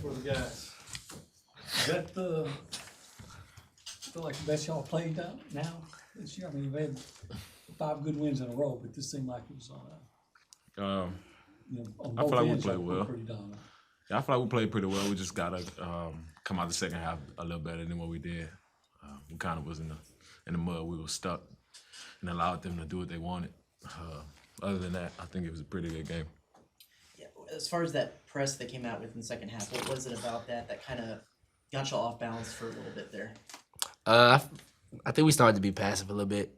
for the guys. Is that feel like the best y'all played now this year? I mean, you've had 5 good wins in a row, but this seemed like it was on I both feel like we ends, played y'all were well. pretty dominant. Yeah, I feel like we played pretty well. We just gotta come out the second half a little better than what we did. We kind of was in the mud. We were stuck and allowed them to do what they wanted. Other than that, I think it was a pretty good game. Yeah, as far as that press they came out with in the second half, what was it about that kind of got you off balance for a little bit there? I think we started to be passive a little bit,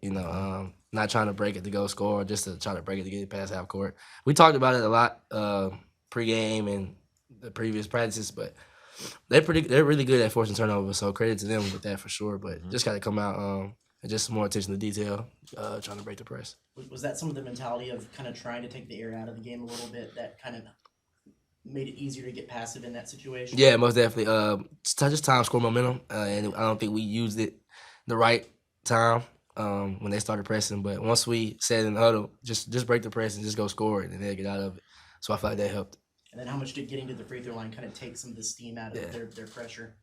not trying to break it to go score, just to try to break it to get it past half court. We talked about it a lot pregame and the previous practices, but they're really good at forcing turnovers, so credit to them with that for sure. But just got to come out and just more attention to detail, trying to break the press. Was that some of the mentality of kind of trying to take the air out of the game a little bit that kind of made it easier to get passive in that situation? Yeah, most definitely. Just time, score, momentum, and I don't think we used it the right time when they started pressing. But once we said in the huddle, just break the press and just go score it, and they'll get out of it. So I feel like that helped. And then how much did getting to the free throw line kind of take some of the steam out of their pressure?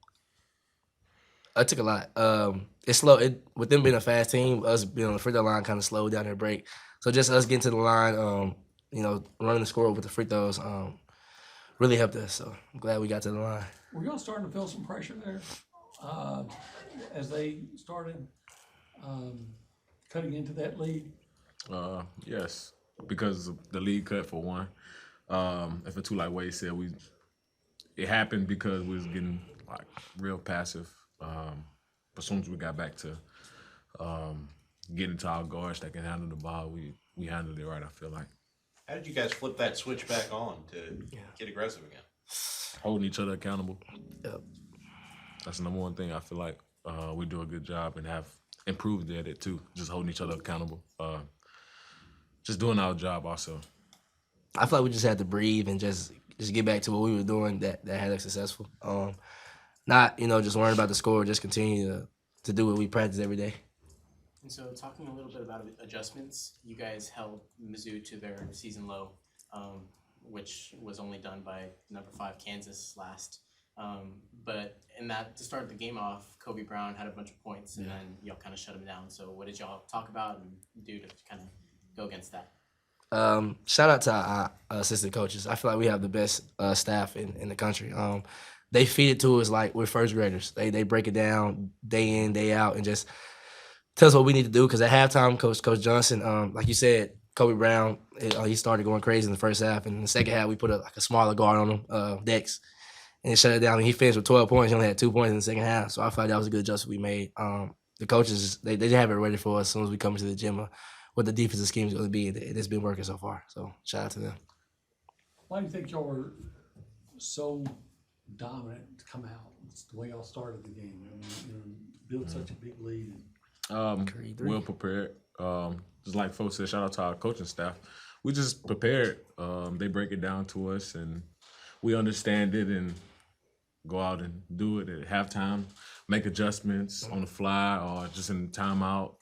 It took a lot. It's slow. With them being a fast team, us being on the free throw line kind of slowed down their break. So just us getting to the line, running the score with the free throws, really helped us. So I'm glad we got to the line. Were y'all starting to feel some pressure there as they started cutting into that lead? Yes, because the lead cut for one. And for two, like Wade said, it happened because we was getting like real passive. But as soon as we got back to getting to our guards that can handle the ball, we handled it right, I feel like. How did you guys flip that switch back on to get aggressive again? Holding each other accountable. Yep. That's the number one thing I feel like we do a good job and have improved at it too. Just holding each other accountable. Just doing our job also. I feel like we just had to breathe and just get back to what we were doing that had us successful. Not just worrying about the score, just continue to do what we practice every day. And so, talking a little bit about adjustments, you guys held Mizzou to their season low, which was only done by number 5 Kansas last. But in that, to start the game off, Kobe Brown had a bunch of points, and then y'all kind of shut him down. So, what did y'all talk about and do to kind of go against that? Shout out to our assistant coaches. I feel like we have the best staff in the country. They feed it to us like we're first graders. They break it down day in, day out, and just tell us what we need to do. Because at halftime, Coach Johnson, like you said, Kobe Brown, he started going crazy in the first half. And in the second half, we put a small guard on him, Dex, and he shut it down. And he finished with 12 points. He only had 2 points in the second half. So I feel like that was a good adjustment we made. The coaches, they have it ready for us as soon as we come into the gym. What the defensive scheme is going to be, and it's been working so far. So shout out to them. Why do you think y'all were so dominant to come out? It's the way y'all started the game. I mean, built such a big lead. Well prepared. Just like folks said, shout out to our coaching staff. We just prepared. They break it down to us, and we understand it and go out and do it at halftime, make adjustments on the fly or just in timeout.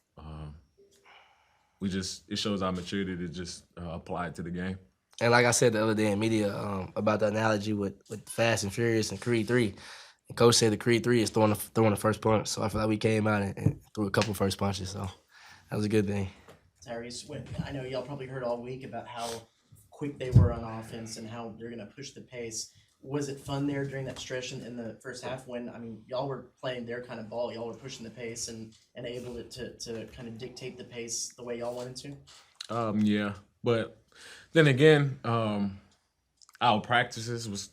It shows our maturity to just apply it to the game. And like I said the other day in media about the analogy with Fast and Furious and Creed 3, and Coach said the Creed 3 is throwing the first punch. So I feel like we came out and threw a couple first punches. So that was a good thing. Tyrese, I know y'all probably heard all week about how quick they were on offense and how they're going to push the pace. Was it fun there during that stretch in the first half when, y'all were playing their kind of ball, y'all were pushing the pace and able to kind of dictate the pace the way y'all wanted to? Yeah, but then again, our practices was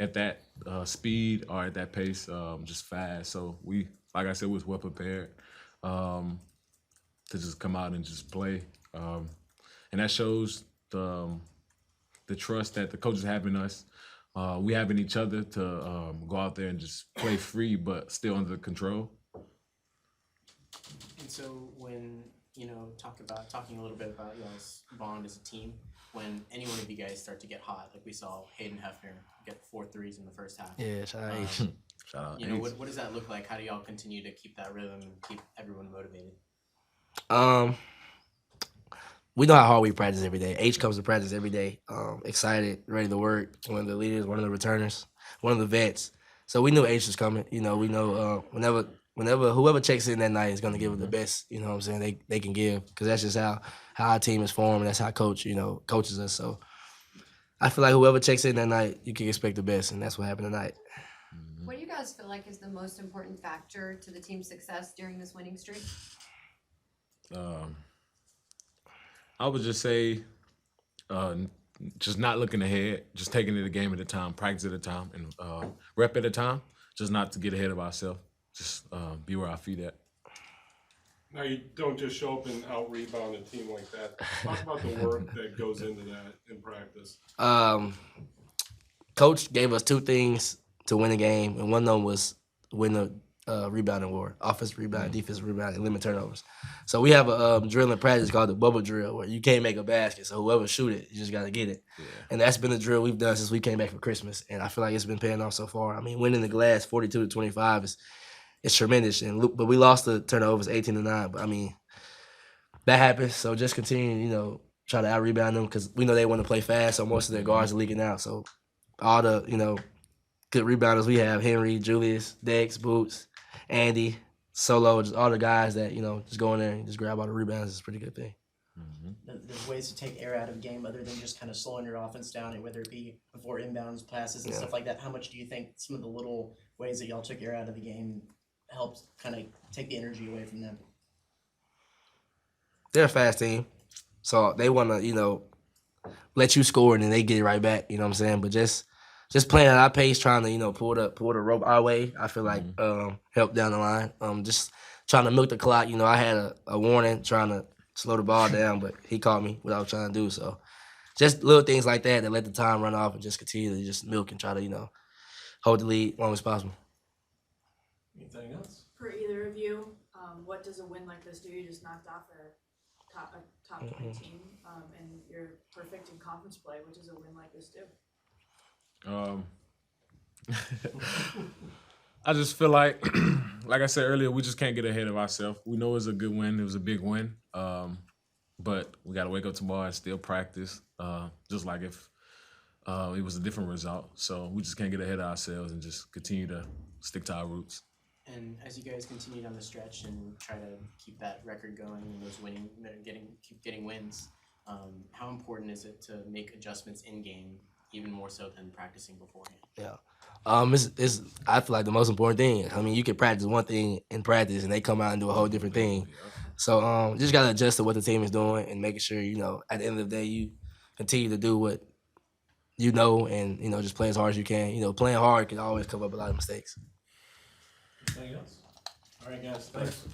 at that speed or at that pace, just fast. So we, like I said, was well prepared to just come out and just play, and that shows the trust that the coaches have in us. We have in each other to go out there and just play free, but still under control. And so when, talking a little bit about y'all's bond as a team, when any one of you guys start to get hot, like we saw Hayden Hefner get 4 threes in the first half. Yeah, shout out. What does that look like? How do y'all continue to keep that rhythm and keep everyone motivated? we know how hard we practice every day. H comes to practice every day, excited, ready to work. One of the leaders, one of the returners, one of the vets. So we knew H was coming. We know whenever whoever checks in that night is going to give it the best. You know what I'm saying? They can give, because that's just how our team is formed. And that's how coach coaches us. So I feel like whoever checks in that night, you can expect the best, and that's what happened tonight. What do you guys feel like is the most important factor to the team's success during this winning streak? I would just say, just not looking ahead, just taking it a game at a time, practice at a time, and rep at a time. Just not to get ahead of ourselves. Just be where our feet at. Now, you don't just show up and out-rebound a team like that. Talk about the work that goes into that in practice. Coach gave us 2 things to win a game, and one of them was win the rebounding war, offensive rebound, defensive rebound, and limit turnovers. So we have a drill in practice called the bubble drill, where you can't make a basket, so whoever shoot it, you just got to get it. Yeah. And that's been the drill we've done since we came back for Christmas, and I feel like it's been paying off so far. I mean, winning the glass 42-25 is tremendous, but we lost the turnovers 18-9. But I mean, that happens. So just continue, try to out-rebound them, because we know they want to play fast, so most of their guards are leaking out. So all the, good rebounders we have, Henry, Julius, Dex, Boots, Andy, Solo, just all the guys that, just go in there and just grab all the rebounds is a pretty good thing. There's ways to take air out of game other than just kind of slowing your offense down, whether it be before inbounds, passes, and stuff like that. How much do you think some of the little ways that y'all took air out of the game helped kind of take the energy away from them? They're a fast team, so they want to, let you score and then they get it right back. You know what I'm saying? But just playing at our pace, trying to pull the rope our way, I feel like helped down the line. Just trying to milk the clock. I had a warning trying to slow the ball down, but he caught me what I was trying to do. So just little things like that let the time run off and just continue to just milk and try to hold the lead as long as possible. Anything else? For either of you, what does a win like this do? You just knocked off a top 20 team, and you're perfect in conference play. What does a win like this do? I just feel like I said earlier, we just can't get ahead of ourselves. We know it was a good win. It was a big win. But we got to wake up tomorrow and still practice, just like if it was a different result. So we just can't get ahead of ourselves and just continue to stick to our roots. And as you guys continue down the stretch and try to keep that record going and those keep getting wins, how important is it to make adjustments in game, even more so than practicing beforehand? Yeah. It's I feel like the most important thing. I mean, you can practice one thing in practice and they come out and do a whole different thing. So just gotta adjust to what the team is doing and making sure, at the end of the day you continue to do what and just play as hard as you can. Playing hard can always cover up a lot of mistakes. Anything else? All right, guys. Thanks.